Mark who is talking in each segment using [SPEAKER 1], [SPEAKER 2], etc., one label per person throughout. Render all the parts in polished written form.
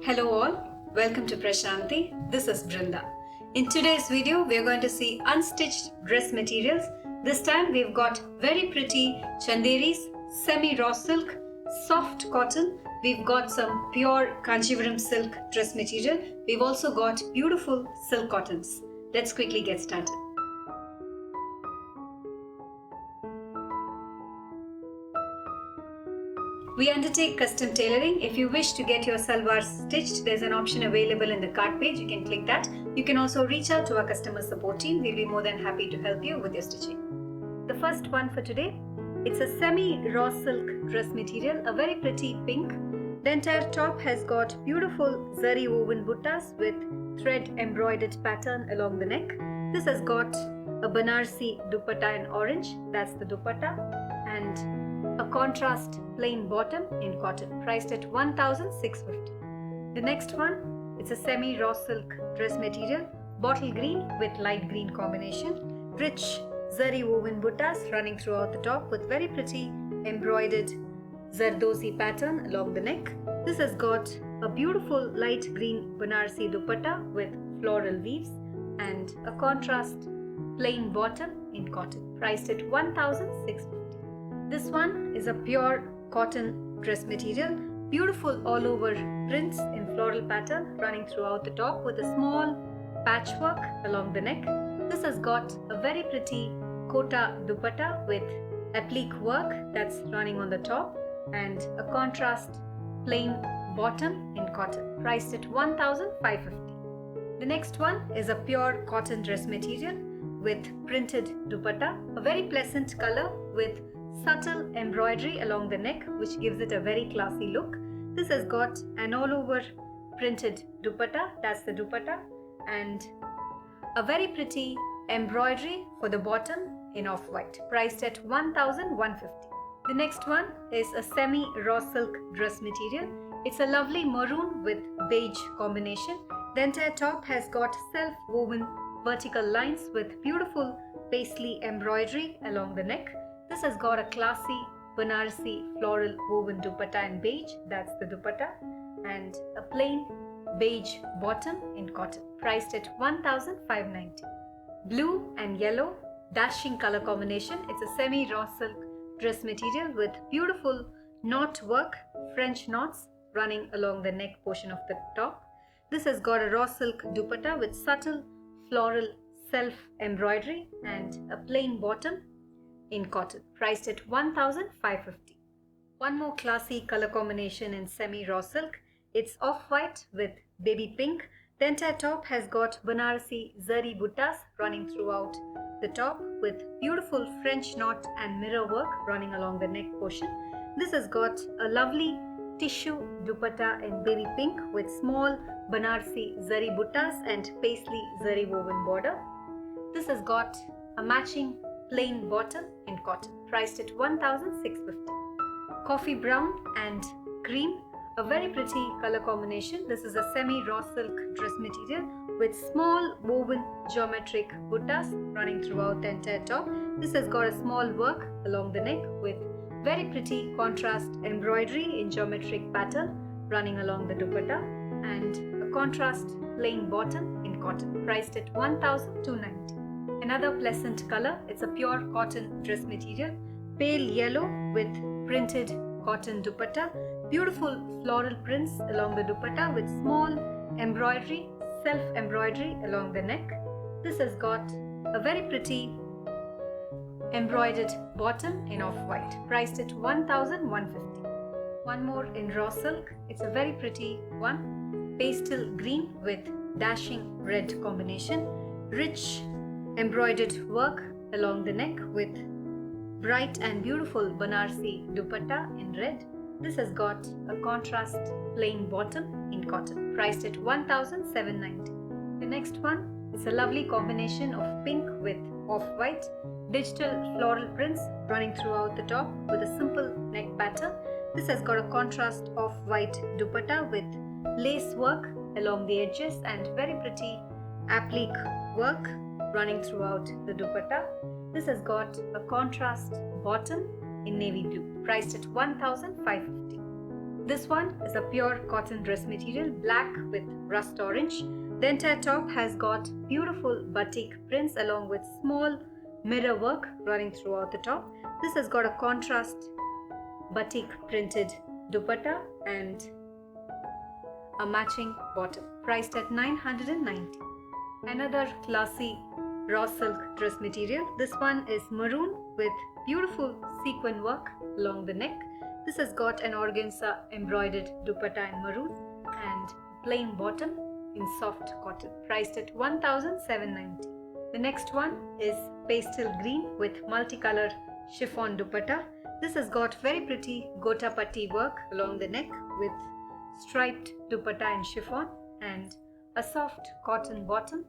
[SPEAKER 1] Hello all, welcome to Prashanti. This is Brinda. In today's video, we are going to see unstitched dress materials. This time we've got very pretty chanderis, semi-raw silk, soft cotton. We've got some pure Kanchivaram silk dress material. We've also got beautiful silk cottons. Let's quickly get started. We undertake custom tailoring. If you wish to get your salwars stitched, there's an option available in the cart page. You can click that. You can also reach out to our customer support team. We'll be more than happy to help you with your stitching. The first one for today, it's a semi-raw silk dress material, a very pretty pink. The entire top has got beautiful zari woven buttas with thread embroidered pattern along the neck. This has got a Banarsi dupatta in orange, that's the dupatta, and a contrast plain bottom in cotton, priced at 1,650. The next one, it's a semi-raw silk dress material, bottle green with light green combination, rich zari woven buttas running throughout the top with very pretty embroidered zardozi pattern along the neck. This has got a beautiful light green Banarsi dupatta with floral weaves and a contrast plain bottom in cotton, priced at 1,650. This one is a pure cotton dress material, beautiful all over prints in floral pattern running throughout the top with a small patchwork along the neck. This has got a very pretty kota dupatta with applique work that's running on the top and a contrast plain bottom in cotton, priced at 1,550. The next one is a pure cotton dress material with printed dupatta, a very pleasant color with subtle embroidery along the neck, which gives it a very classy look. This has got an all over printed dupatta, that's the dupatta, and a very pretty embroidery for the bottom in off-white, priced at 1,150. The next one is a semi-raw silk dress material. It's a lovely maroon with beige combination. The entire top has got self-woven vertical lines with beautiful paisley embroidery along the neck. This has got a classy Banarsi floral woven dupatta in beige, that's the dupatta, and a plain beige bottom in cotton, priced at 1,590. Blue and yellow dashing color combination. It's a semi-raw silk dress material with beautiful knot work, French knots running along the neck portion of the top. This has got a raw silk dupatta with subtle floral self embroidery and a plain bottom in cotton, priced at 1,550. One more classy color combination in semi-raw silk. It's off-white with baby pink. The entire top has got Banarasi zari buttas running throughout the top with beautiful French knot and mirror work running along the neck portion. This has got a lovely tissue dupatta in baby pink with small Banarsi zari buttas and paisley zari woven border. This has got a matching plain bottom in cotton, priced at 1,650. Coffee brown and cream, a very pretty color combination. This is a semi-raw silk dress material with small woven geometric buttas running throughout the entire top. This has got a small work along the neck with very pretty contrast embroidery in geometric pattern running along the dupatta and a contrast plain bottom in cotton, priced at 1,290. Another pleasant color, it's a pure cotton dress material, pale yellow with printed cotton dupatta, beautiful floral prints along the dupatta with small embroidery, self-embroidery along the neck. This has got a very pretty embroidered bottom in off-white, priced at 1,150. One more in raw silk, it's a very pretty one, pastel green with dashing red combination, rich embroidered work along the neck with bright and beautiful Banarsi dupatta in red. This has got a contrast plain bottom in cotton, priced at 1,790. The next one is a lovely combination of pink with off-white, digital floral prints running throughout the top with a simple neck pattern. This has got a contrast off-white dupatta with lace work along the edges and very pretty applique work running throughout the dupatta. This has got a contrast bottom in navy blue, priced at 1,550. This one is a pure cotton dress material, black with rust orange. The entire top has got beautiful batik prints along with small mirror work running throughout the top. This has got a contrast batik printed dupatta and a matching bottom, priced at 990. Another classy raw silk dress material. This one is maroon with beautiful sequin work along the neck. This has got an organza embroidered dupatta in maroon and plain bottom in soft cotton, priced at 1790. The next one is pastel green with multicolor chiffon dupatta. This has got very pretty gota patti work along the neck with striped dupatta in chiffon and a soft cotton bottom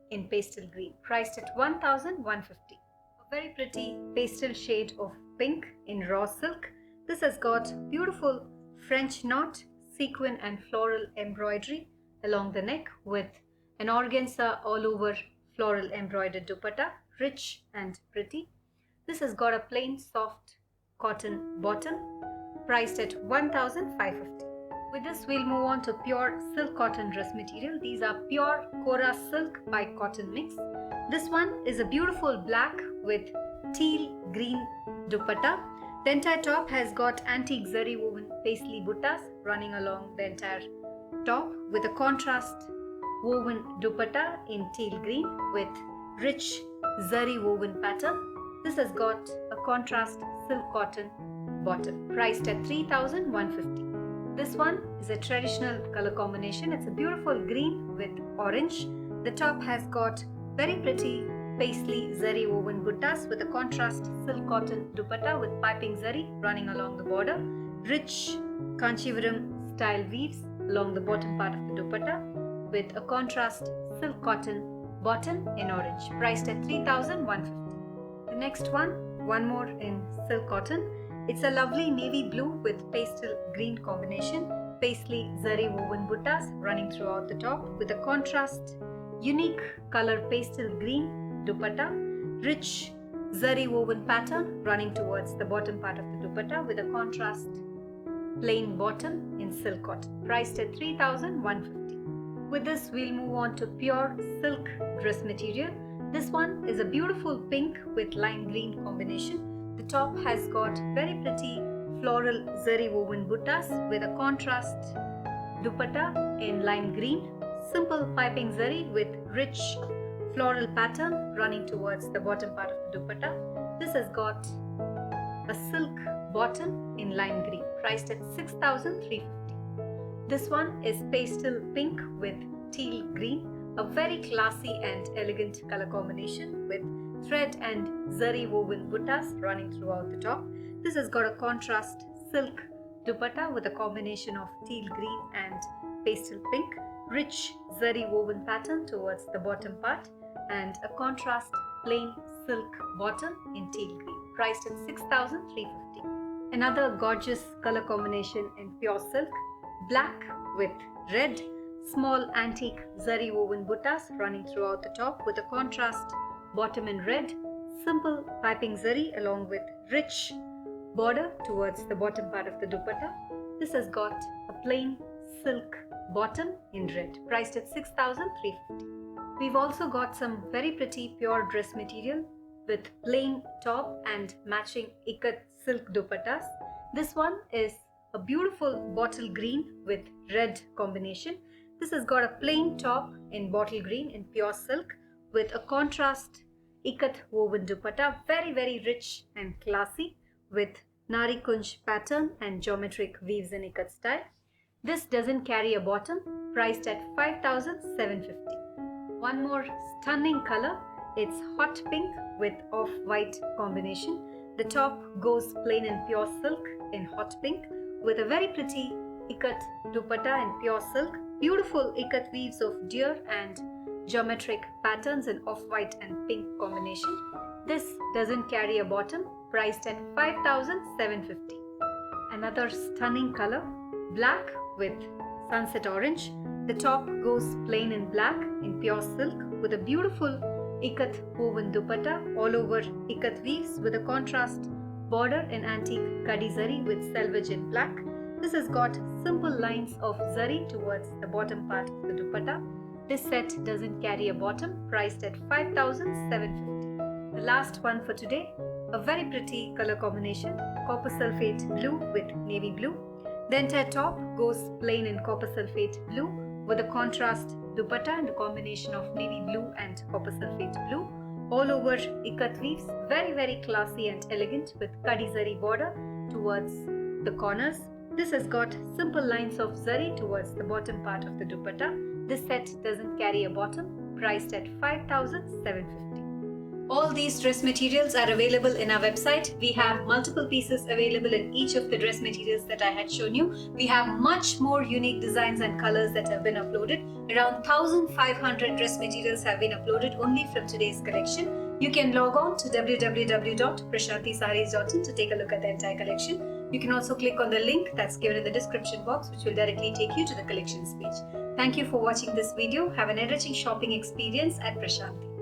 [SPEAKER 1] in pastel green, priced at 1150. A very pretty pastel shade of pink in raw silk. This has got beautiful French knot, sequin and floral embroidery along the neck with an organza all over floral embroidered dupatta, rich and pretty. This has got a plain soft cotton bottom, priced at 1550. With this, we'll move on to pure silk cotton dress material. These are pure Kora silk by cotton mix. This one is a beautiful black with teal green dupatta. The entire top has got antique zari woven paisley buttas running along the entire top with a contrast woven dupatta in teal green with rich zari woven pattern. This has got a contrast silk cotton bottom, priced at 3150. This one is a traditional color combination. It's a beautiful green with orange. The top has got very pretty paisley zari woven buttas with a contrast silk cotton dupatta with piping zari running along the border. Rich Kanchivaram style weaves along the bottom part of the dupatta with a contrast silk cotton bottom in orange, priced at 3150. The next one more in silk cotton. It's a lovely navy blue with pastel green combination, paisley zari woven buttas running throughout the top with a contrast unique color pastel green dupatta, rich zari woven pattern running towards the bottom part of the dupatta with a contrast plain bottom in silk cotton, priced at 3150. With this, we'll move on to pure silk dress material. This one is a beautiful pink with lime green combination. The top has got very pretty floral zari woven buttas with a contrast dupatta in lime green, simple piping zari with rich floral pattern running towards the bottom part of the dupatta. This has got a silk bottom in lime green, priced at 6350. This one is pastel pink with teal green, a very classy and elegant color combination with thread and zari woven buttas running throughout the top. This has got a contrast silk dupatta with a combination of teal green and pastel pink, rich zari woven pattern towards the bottom part and a contrast plain silk bottom in teal green, priced at 6350. Another gorgeous color combination in pure silk, black with red, small antique zari woven buttas running throughout the top with a contrast bottom in red, simple piping zari along with rich border towards the bottom part of the dupatta. This has got a plain silk bottom in red, priced at 6350. We've also got some very pretty pure dress material with plain top and matching ikat silk dupattas. This one is a beautiful bottle green with red combination. This has got a plain top in bottle green in pure silk with a contrast ikat woven dupatta, very rich and classy with nari kunj pattern and geometric weaves in ikat style. This doesn't carry a bottom, priced at 5750. One more stunning color, it's hot pink with off-white combination. The top goes plain in pure silk in hot pink with a very pretty ikat dupatta in pure silk, beautiful ikat weaves of deer and geometric patterns in off-white and pink combination. This doesn't carry a bottom, priced at 5750. Another stunning color, black with sunset orange. The top goes plain in black in pure silk with a beautiful ikat woven dupatta all over ikat weaves with a contrast border in antique kadi zari with selvage in black. This has got simple lines of zari towards the bottom part of the dupatta. This set doesn't carry a bottom, priced at 5,750. The last one for today, a very pretty color combination, copper sulphate blue with navy blue. The entire top goes plain in copper sulphate blue with a contrast dupatta and the combination of navy blue and copper sulphate blue. All over ikat weaves, very classy and elegant with kadi zari border towards the corners. This has got simple lines of zari towards the bottom part of the dupatta. This set doesn't carry a bottom, priced at 5,750. All these dress materials are available in our website. We have multiple pieces available in each of the dress materials that I had shown you. We have much more unique designs and colors that have been uploaded. Around 1,500 dress materials have been uploaded only from today's collection. You can log on to www.prashantisarees.in to take a look at the entire collection. You can also click on the link that's given in the description box, which will directly take you to the collections page. Thank you for watching this video. Have an enriching shopping experience at Prashanti.